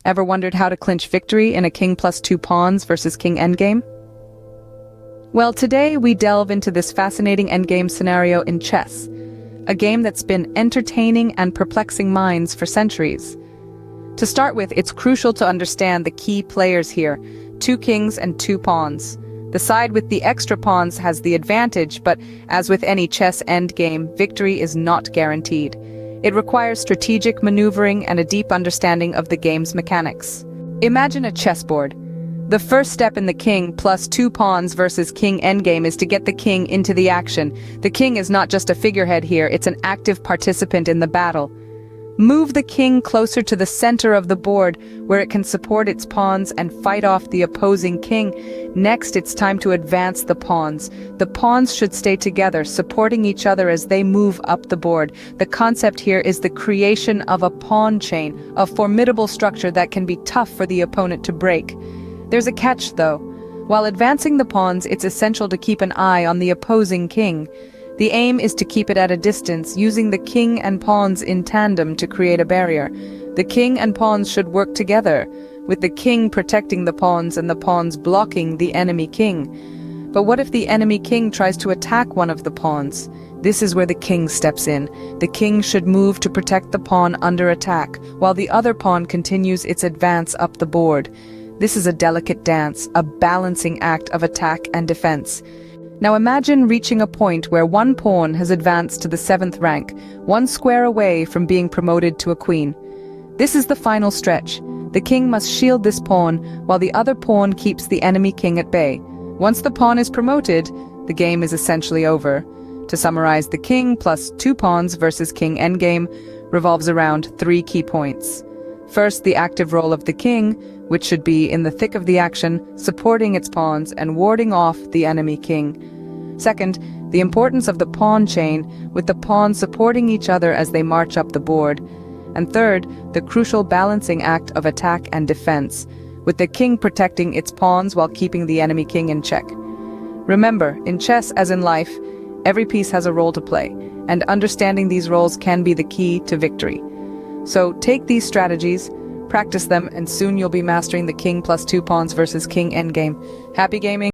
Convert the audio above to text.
Ever wondered how to clinch victory in a King+2 Pawns versus King Endgame? Well, today we delve into this fascinating endgame scenario in chess, a game that's been entertaining and perplexing minds for centuries. To start with, it's crucial to understand the key players here: 2 kings and 2 pawns. The side with the extra pawns has the advantage, but as with any chess endgame, victory is not guaranteed. It requires strategic maneuvering and a deep understanding of the game's mechanics. Imagine a chessboard. The first step in the King+2 Pawns versus King endgame is to get the king into the action. The king is not just a figurehead here, it's an active participant in the battle. Move the king closer to the center of the board, where it can support its pawns and fight off the opposing king. Next, it's time to advance the pawns. The pawns should stay together, supporting each other as they move up the board. The concept here is the creation of a pawn chain, a formidable structure that can be tough for the opponent to break. There's a catch, though. While advancing the pawns, it's essential to keep an eye on the opposing king. The aim is to keep it at a distance, using the king and pawns in tandem to create a barrier. The king and pawns should work together, with the king protecting the pawns and the pawns blocking the enemy king. But what if the enemy king tries to attack one of the pawns? This is where the king steps in. The king should move to protect the pawn under attack, while the other pawn continues its advance up the board. This is a delicate dance, a balancing act of attack and defense. Now imagine reaching a point where one pawn has advanced to the 7th rank, one square away from being promoted to a queen. This is the final stretch. The king must shield this pawn, while the other pawn keeps the enemy king at bay. Once the pawn is promoted, the game is essentially over. To summarize, the King+2 Pawns versus King endgame revolves around 3 key points. First, the active role of the king, which should be in the thick of the action, supporting its pawns and warding off the enemy king. Second, the importance of the pawn chain, with the pawns supporting each other as they march up the board. And third, the crucial balancing act of attack and defense, with the king protecting its pawns while keeping the enemy king in check. Remember, in chess as in life, every piece has a role to play, and understanding these roles can be the key to victory. So take these strategies, practice them, and soon you'll be mastering the King+2 Pawns versus King endgame. Happy gaming!